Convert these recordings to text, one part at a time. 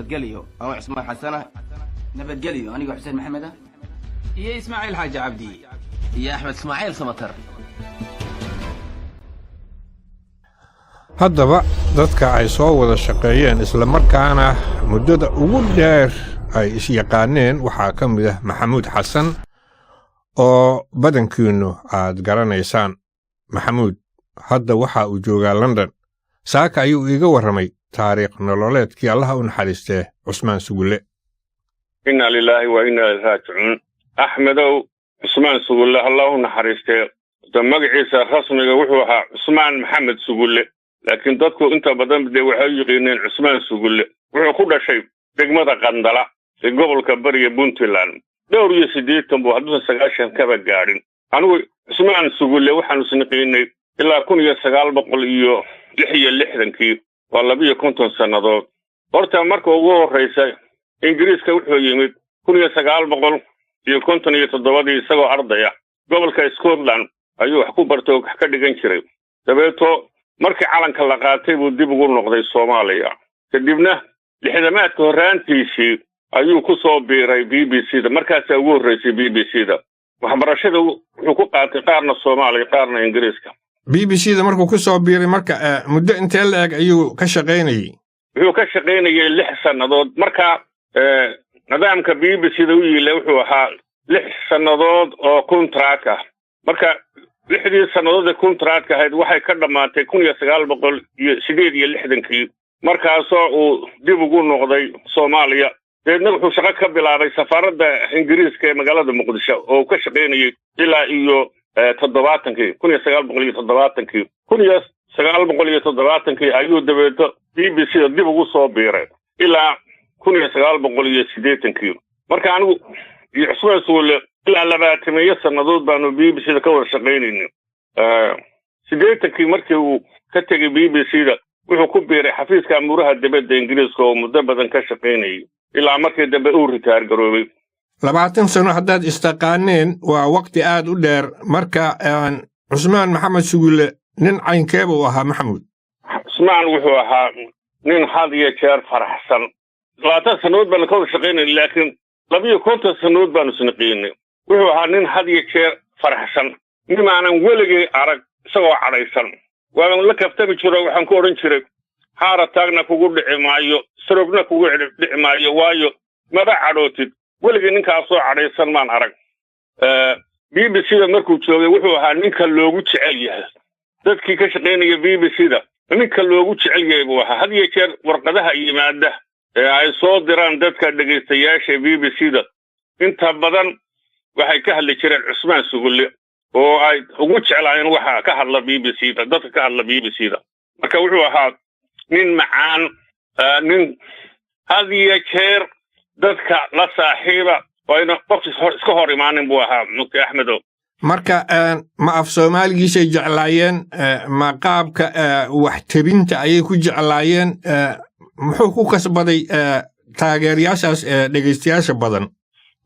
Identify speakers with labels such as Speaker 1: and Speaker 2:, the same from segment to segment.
Speaker 1: نبتقليو أو عثمان حسنة
Speaker 2: نبتقليو أنا حسين محمد
Speaker 3: يا إسماعيل حاج عبدي
Speaker 2: يا أحمد إسماعيل سمطر.
Speaker 4: haddaba dadka ay soo wada shaqeeyeen isla markaana muddada ugu dheer ay is-yaqaaneen waxaa ka mid ah maxamuud xasan oo badankiinnu aad garanaysaan. maxamuud hadda waxa uu joogaa london. saaka ayuu iiga warramay taariikh nololeedkii allaha u naxariistee cusmaan sugulle.
Speaker 5: inna lilaahi wa inna ilayhi raajicuun. axmedow cusmaan sugulle allah u naxariistee magaciisa rasmiga wuxuu ahaa cusmaan maxamed sugulle, laakiin dadku inta badan dee waxay u yiqiineen cusmaan sugulle. wuxuu ku dhashay degmada qandala ee gobolka bariga puntland. 80 buu hadduusan 90 kaba gaadhin. anigu cusmaan sugulle waxaanu isniqiinay ilaa 1966 waa 12 sannadood. horta marka ugu horreysay ingiriiska wuxuu yimid 1957 isagoo ardaya gobolka scotland ayuu wax ku bartay oo wax ka dhigan jiray. dabeeto markii calanka la qaatay buu dib ugu noqday Soomaaliya. kadibna lixdamaadka horaantiisii ayuu ku soo biiray BBC-da. markaas ugu horreysay BBC-da waxbarashada wuxuu ku qaatay qaarna Soomaaliya qaarna Ingiriiska.
Speaker 4: BBC-da markuu ku soo biiray marka muddo intee la eg ayuu ka shaqaynayay?
Speaker 5: wuxuu ka shaqaynayay 6 sannadood. marka nidaamka BBC-da u yilaa wuxuu ahaa 6 sannadood oo contract ah. marka 6 sannadood ee contract ahayd waxay ka dhamaatay 1968 markaasoo uu dib ugu noqday Soomaaliya. deedna wuxuu shaqo ka bilaabay safaaradda Ingiriiska ee magaalada Muqdisho oo ka shaqaynayay ilaa iyo 1970 ayuu dabeeto BBC-da dib ugu soo biiray ilaa 1980. marka anigu iyo cusmaan sugulle ilaa 20 sannadood baanu BBC-da ka wada shaqaynaynay. 80 markii uu ka tegay BBC-da wuxuu ku biiray xafiiska amuuraha dibadda Ingiriiska oo muddo badan ka shaqaynayay ilaa markii dambe uu ritaar garoobay.
Speaker 4: 20 sano haddaad istaqaaneen waa waqti aad u dheer. marka cusmaan maxamed sugulle nin caynkee buu ahaa maxamuud?
Speaker 5: cusmaan wuxuu ahaa nin had iyo jeer faraxsan. 20 sannadood baan ka wada shaqaynay laakiin 12 sannadood baanu isniqiinay. wuxuu ahaa nin had iyo jeer faraxsan, nin aanan weligay arag isagoo cadhaysan. waan la kaftami jiro waxaan ku odhan jiray haara taagna kugu dhici maayo, sarogna kugu dhici maayo, waayo maba cadhootid. weligay ninkaasoo cadhaysan maan arag. BBC-da markuu joogay wuxuu ahaa ninka loogu jecel yahay dadkii ka shaqaynaya BBC-da. ninka loogu jecel yahay buu ahaa. had iyo jeer warqadaha yimaada ee ay soo diraan dadka dhegaystayaasha BBC-da inta badan waxay ka hadli jireen cusmaan sugulle oo ay ugu jeclaayeen waxa ka hadla BBC-da, dadka ka hadla BBC-da. marka wuxuu ahaa nin macaan, nin had iyo jeer dadka la saaxiiba oo ayna qof iska hor imaanin buu ahaa mugti axmedow.
Speaker 4: marka ma af Soomaaligiisay jeclaayeen? ma qaabka wax tabinta ayay ku jeclaayeen? muxuu ku kasbaday taageerayaashaas dhegaystayaasha badan?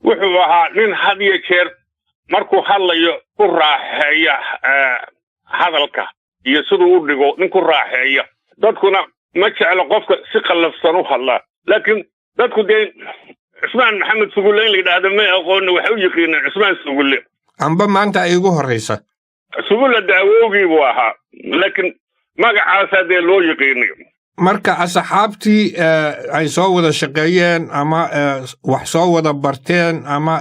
Speaker 5: wuxuu ahaa nin had iyo jeer markuu hadlayo ku raaxeeya hadalka iyo siduu u dhigo nin ku raaxeeya. dadkuna ma jecla qofka si qallafsan u hadla, laakiin dadku dee cusmaan maxamed sugulle in la yidhaahdo ma aqoonna waxay u yiqiineen cusmaan sugulle.
Speaker 4: amba maanta ay igu horraysa
Speaker 5: sugulle daawowgii buu ahaa, laakiin magacaasaa dee loo yiqiinay.
Speaker 4: marka asxaabtii ay soo wada shaqeeyeen ama wax soo wada barteen ama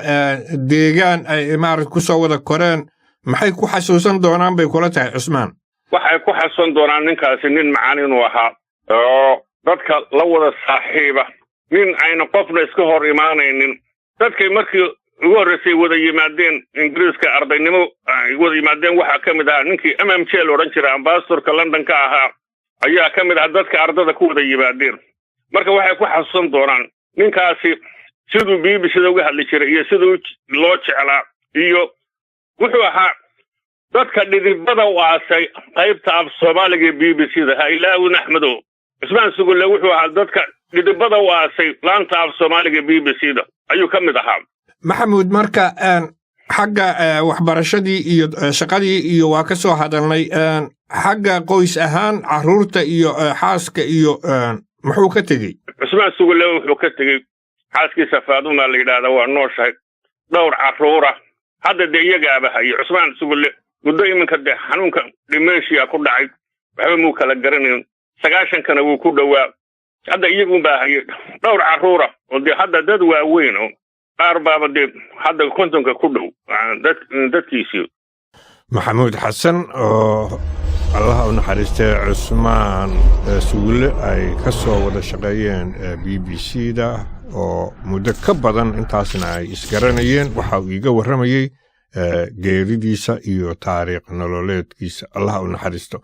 Speaker 4: deegaan ay maaragtay ku soo wada koreen, maxay ku xasuusan doonaan bay kula tahay cusmaan?
Speaker 5: waxay ku xasuusan doonaan ninkaasi nin macaan inuu ahaa oo dadka la wada saaxiiba, nin ayna qofna iska hor imaanaynin. dadkay markii ugu horreysay wada yimaadeen Ingiriiska ardaynimo ay wada yimaadeen waxaa ka mid ahaa ninkii MMJ la odhan jiray ambassadorka London ka ahaa ayaa ka mid ah dadka ardada ku wada yimaadeen. marka waxay ku xasuusan doonaan ninkaasi siduu BBC-da uga hadli jiray iyo siduu loo jeclaa, iyo wuxuu ahaa dadka dhidibada u aasay qaybta af Soomaaliga BBC-da. ha ilaawin axmedow cusmaan sugulle wuxuu ahaa dadka dhidibada u aasay laanta af Soomaaliga BBC-da ayuu ka mid ahaa.
Speaker 4: maxamuud marka xagga waxbarashadii iyo shaqadii iyo waa ka soo hadalnay. xagga qoys ahaan carruurta iyo xaaska iyo muxuu ka tegey
Speaker 5: cusmaan sugulle wuxuu ka tegey xaaskiisa faaduma la yidhaahda waa nooshahay dhowr carruura hadda dee iyagaaba haye cusmaan sugulle muddo iminka dee xanuunka dhimeenshiya ku dhacay waxba muu kala garanayn 90-kana wuu ku dhowaa hadda iyagunbaa haye dhowr carruura oo dee hadda dad waaweyn oo qaar baaba dee hadda 50 ku dhow dadkiisii
Speaker 4: maxamuud xasan oo allah u naxariistay cusmaan sugulle ay ka soo wada shaqeeyeen BBC-da oo muddo ka badan intaasna ay isgaranayeen waxa uu iga warramayay geeridiisa iyo taariikh nololeedkiisa allah u naxariisto